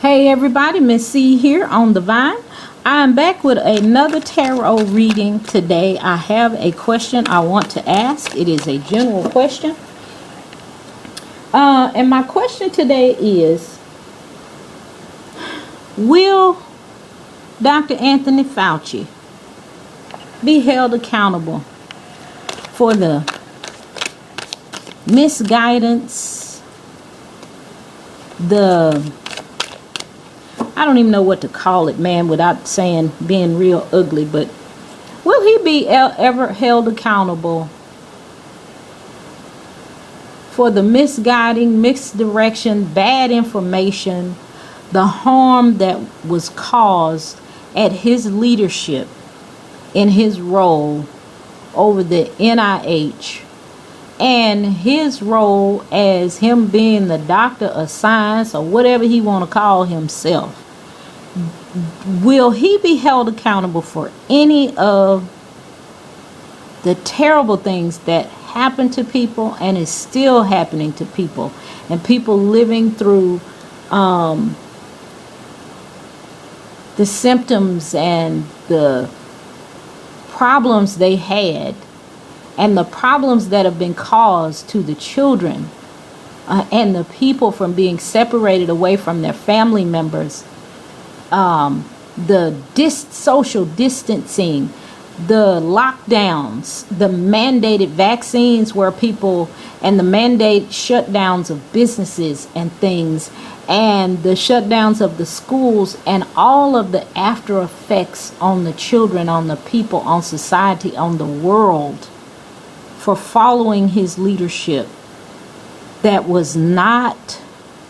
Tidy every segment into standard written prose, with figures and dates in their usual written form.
Hey everybody, Miss C here on the Vine. I am back with another tarot reading today. I have a question I want to ask. It is a general question. And my question today is, will Dr. Anthony Fauci be held accountable for the misguidance, I don't even know what to call it, man, without saying being real ugly, but will he be ever held accountable for the misguiding, misdirection, bad information, the harm that was caused at his leadership in his role over the NIH and his role as him being the doctor of science or whatever he want to call himself? Will he be held accountable for any of the terrible things that happen to people and is still happening to people, and people living through the symptoms and the problems they had and the problems that have been caused to the children and the people from being separated away from their family members, the social distancing, the lockdowns, the mandated vaccines where people, and the mandate shutdowns of businesses and things, and the shutdowns of the schools, and all of the after effects on the children, on the people, on society, on the world for following his leadership that was not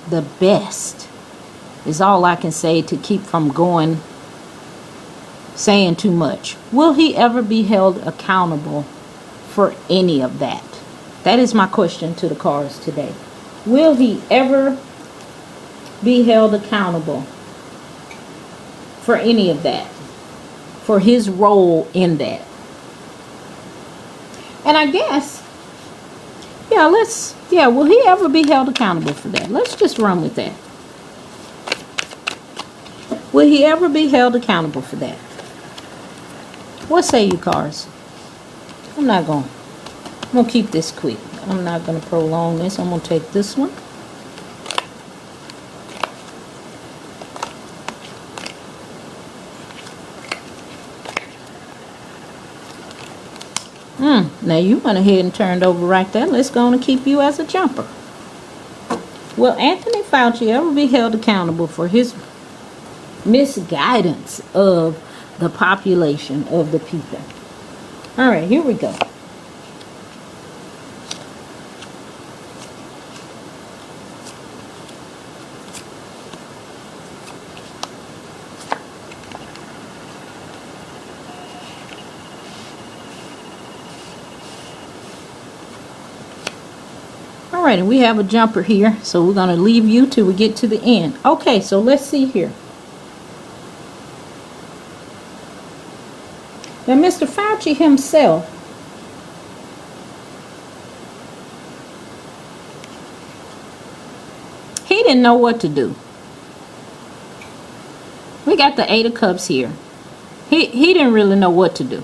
the best, is all I can say to keep from saying too much. Will he ever be held accountable for any of that? That is my question to the cards today. Will he ever be held accountable for any of that? For his role in that? And I guess, will he ever be held accountable for that? Let's just run with that. Will he ever be held accountable for that? What say you, cards? I'm going to keep this quick. I'm not going to prolong this. I'm going to take this one. Now you went ahead and turned over right there. Let's go on and keep you as a jumper. Will Anthony Fauci ever be held accountable for his misguidance of the population, of the people? All right, here we go. All right, and we have a jumper here, so we're going to leave you till we get to the end. Okay, so let's see here. Now, Mr. Fauci himself, he didn't know what to do. We got the Eight of Cups here. He didn't really know what to do.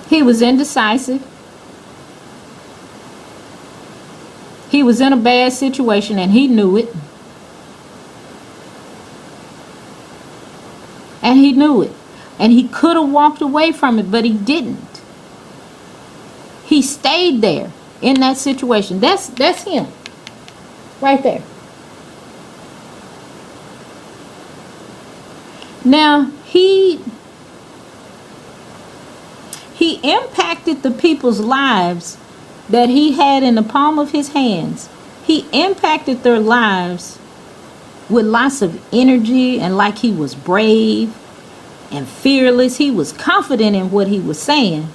He was indecisive. He was in a bad situation and he knew it. And he knew it. And he could have walked away from it, but he didn't. He stayed there in that situation. That's him. Right there. Now, he impacted the people's lives that he had in the palm of his hands. He impacted their lives with lots of energy and like he was brave and fearless. He was confident in what he was saying,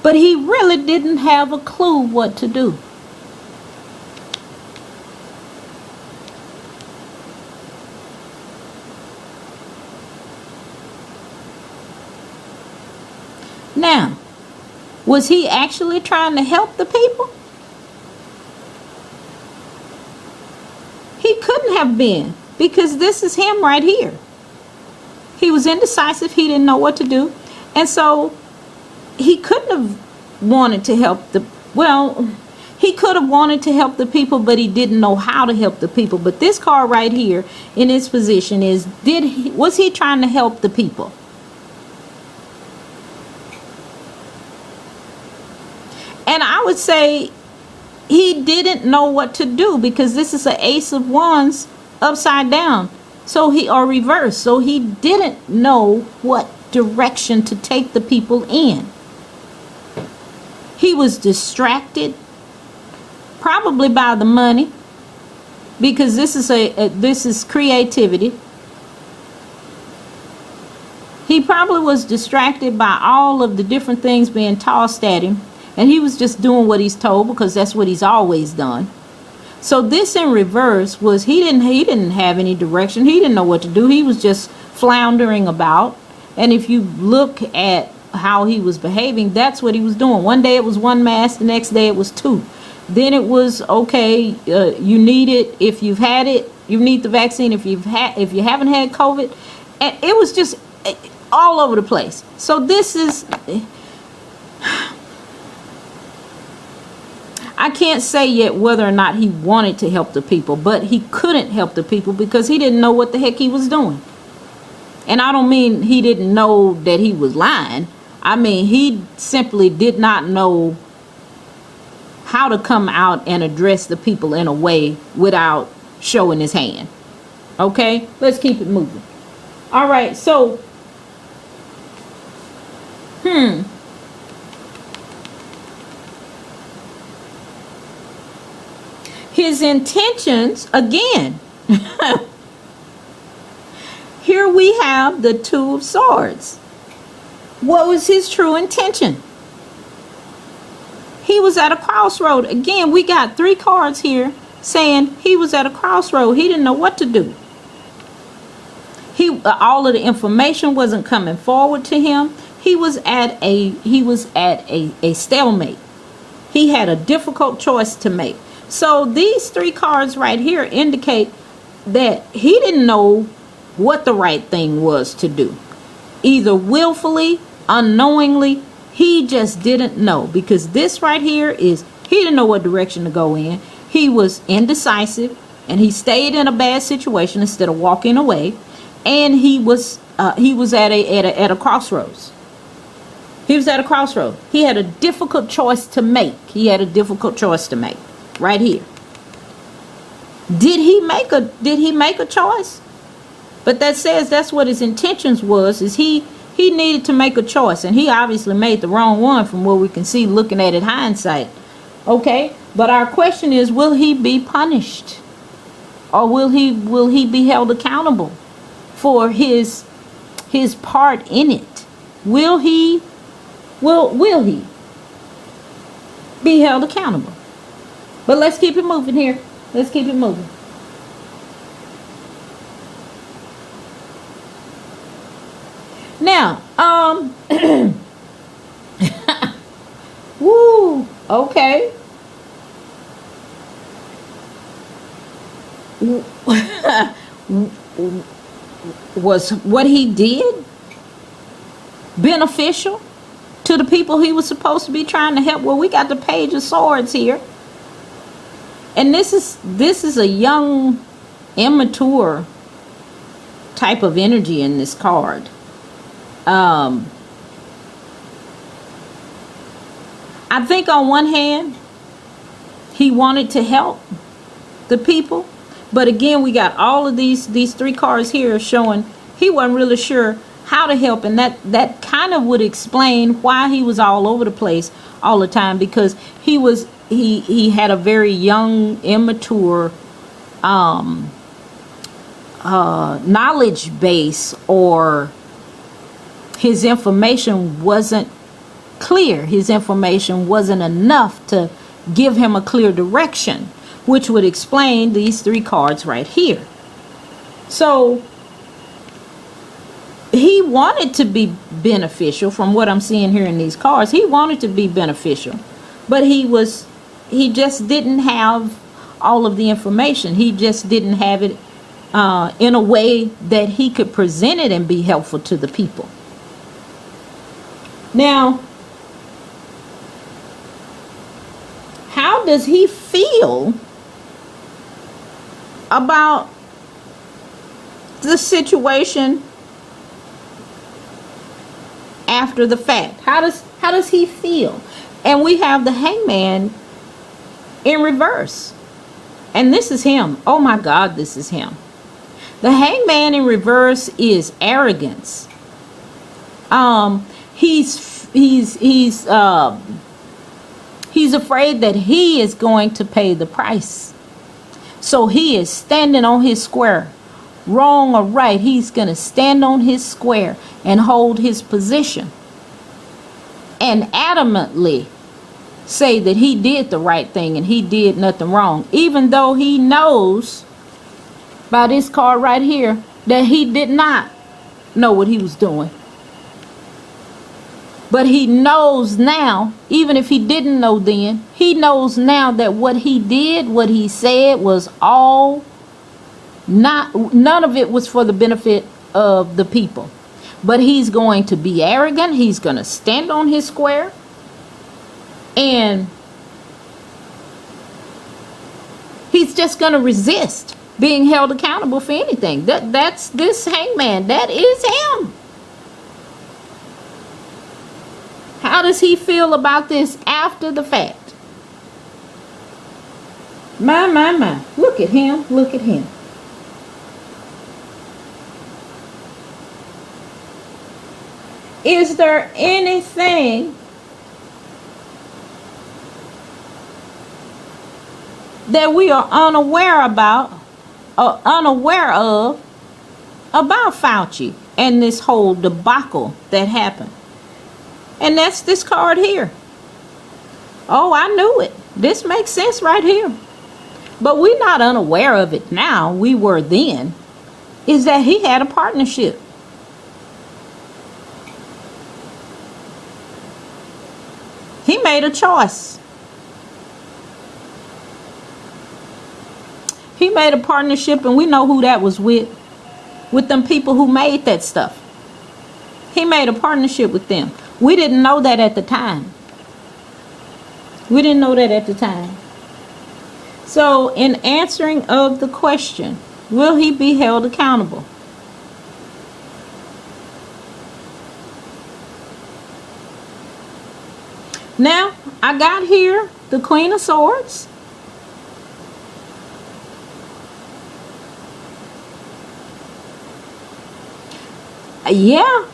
but he really didn't have a clue what to do. Now, was he actually trying to help the people? He He couldn't have been, because this is him right here. He was indecisive. He didn't know what to do. And so he couldn't have wanted to help he could have wanted to help the people, but he didn't know how to help the people. But this card right here in its position is, was he trying to help the people? And I would say he didn't know what to do, because this is an Ace of Wands upside down. Or reverse. So he didn't know what direction to take the people in. He was distracted, probably by the money, because this is creativity. He probably was distracted by all of the different things being tossed at him, and he was just doing what he's told, because that's what he's always done. So this in reverse was, he didn't have any direction. He didn't know what to do. He was just floundering about. And if you look at how he was behaving, that's what he was doing. One day it was one mask, the next day it was two. Then it was, okay, you need it if you've had it. You need the vaccine if you haven't had COVID. And it was just all over the place. So this is, I can't say yet whether or not he wanted to help the people, but he couldn't help the people because he didn't know what the heck he was doing. And I don't mean he didn't know that he was lying. I mean, he simply did not know how to come out and address the people in a way without showing his hand. Okay, let's keep it moving. All right, so, his intentions, again, here we have the Two of Swords. What was his true intention? He was at a crossroad. Again, we got 3 cards here saying he was at a crossroad. He didn't know what to do. All of the information wasn't coming forward to him. He was at a stalemate. He had a difficult choice to make. So these 3 cards right here indicate that he didn't know what the right thing was to do. Either willfully, unknowingly, he just didn't know. Because this right here is, he didn't know what direction to go in. He was indecisive, and he stayed in a bad situation instead of walking away. And he was at a crossroads. He was at a crossroad. He had a difficult choice to make. Right here. Did he make a choice? But that says that's what his intentions was, is he needed to make a choice, and he obviously made the wrong one from what we can see looking at it hindsight. Okay? But our question is, will he be punished? Or will he be held accountable for his part in it? Will he be held accountable? But let's keep it moving here. Let's keep it moving. Now, woo, okay. Was what he did beneficial to the people he was supposed to be trying to help? Well, we got the Page of Swords here. And this is a young, immature type of energy in this card. I think on one hand, he wanted to help the people. But again, we got all of these 3 cards here showing he wasn't really sure how to help. And that kind of would explain why he was all over the place all the time. Because he had a very young, immature knowledge base, or his information wasn't clear. His information wasn't enough to give him a clear direction, which would explain these 3 cards right here. So he wanted to be beneficial from what I'm seeing here in these cards. He wanted to be beneficial, but he just didn't have all of the information. He just didn't have it in a way that he could present it and be helpful to the people. Now, how does he feel about the situation after the fact? How does he feel? And we have the hangman in reverse. And this is him. Oh my God, this is him. The hangman in reverse is arrogance. He's afraid that he is going to pay the price. So he is standing on his square. Wrong or right, he's going to stand on his square and hold his position. And adamantly say that he did the right thing and he did nothing wrong. Even though he knows by this card right here that he did not know what he was doing. But he knows now, even if he didn't know then, he knows now that what he did, what he said was all none of it was for the benefit of the people. But he's going to be arrogant. He's going to stand on his square. And he's just going to resist being held accountable for anything. That's this hangman. That is him. How does he feel about this after the fact? My. Look at him. Look at him. Is there anything that we are unaware about or unaware of about Fauci and this whole debacle that happened? And that's this card here. Oh, I knew it. This makes sense right here. But we're not unaware of it now. We were then. Is that he had a partnership. He made a choice. He made a partnership, and we know who that was with them people who made that stuff. He made a partnership with them. We didn't know that at the time. We didn't know that at the time. So in answering of the question, will he be held accountable? Now, I got here the Queen of Swords. Yeah.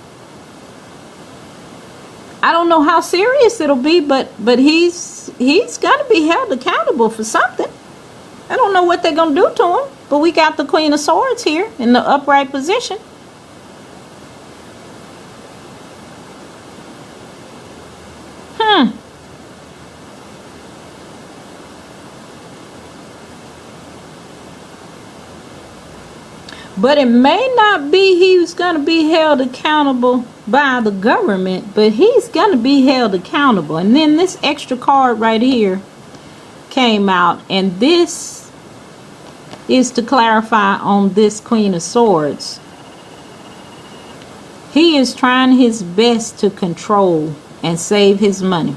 I don't know how serious it'll be, but he's got to be held accountable for something. I don't know what they're going to do to him, but we got the Queen of Swords here in the upright position. But it may not be he's going to be held accountable by the government, but he's going to be held accountable. And then this extra card right here came out, and this is to clarify on this Queen of Swords. He is trying his best to control and save his money.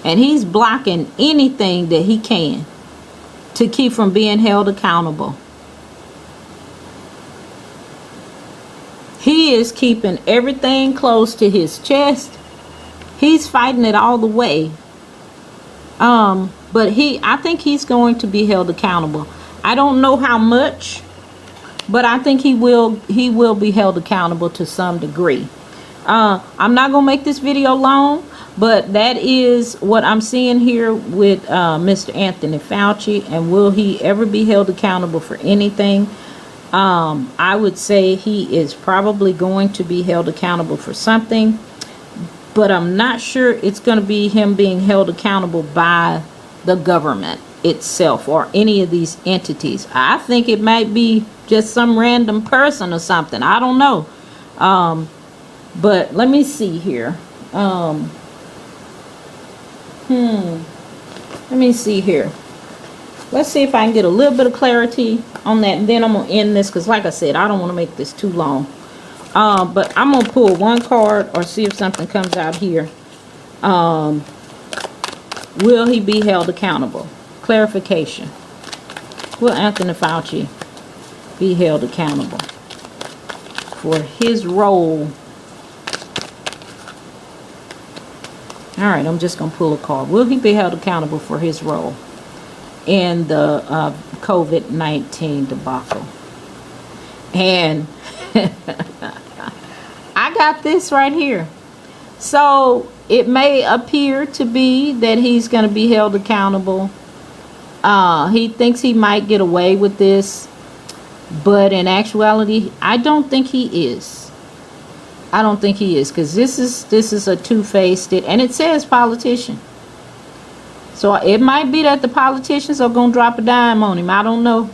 And he's blocking anything that he can to keep from being held accountable. He is keeping everything close to his chest. He's fighting it all the way. But I think he's going to be held accountable. I don't know how much, but I think he will be held accountable to some degree. I'm not going to make this video long, but that is what I'm seeing here with Mr. Anthony Fauci. And will he ever be held accountable for anything? I would say he is probably going to be held accountable for something, but I'm not sure it's going to be him being held accountable by the government itself or any of these entities. I think it might be just some random person or something. I don't know. But let me see here. Let me see here. Let's see if I can get a little bit of clarity on that, and then I'm going to end this, because like I said, I don't want to make this too long. But I'm going to pull one card or see if something comes out here. Will he be held accountable? Clarification. Will Anthony Fauci be held accountable for his role? All right, I'm just going to pull a card. Will he be held accountable for his role in the COVID-19 debacle? And I got this right here. So it may appear to be that he's going to be held accountable. He thinks he might get away with this, but in actuality, I don't think he is. I don't think he is, because this is a two-faced, and it says politician. So it might be that the politicians are going to drop a dime on him. I don't know,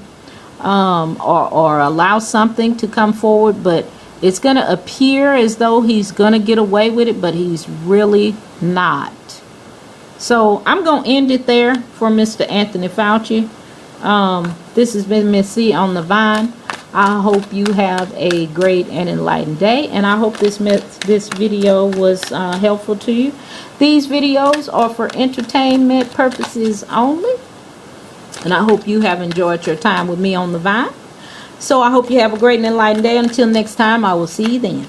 or allow something to come forward, but it's going to appear as though he's going to get away with it, but he's really not. So I'm going to end it there for Mr. Anthony Fauci. This has been Miss C on the Vine. I hope you have a great and enlightened day, and I hope this video was helpful to you. These videos are for entertainment purposes only, and I hope you have enjoyed your time with me on the Vine. So I hope you have a great and enlightened day. Until next time, I will see you then.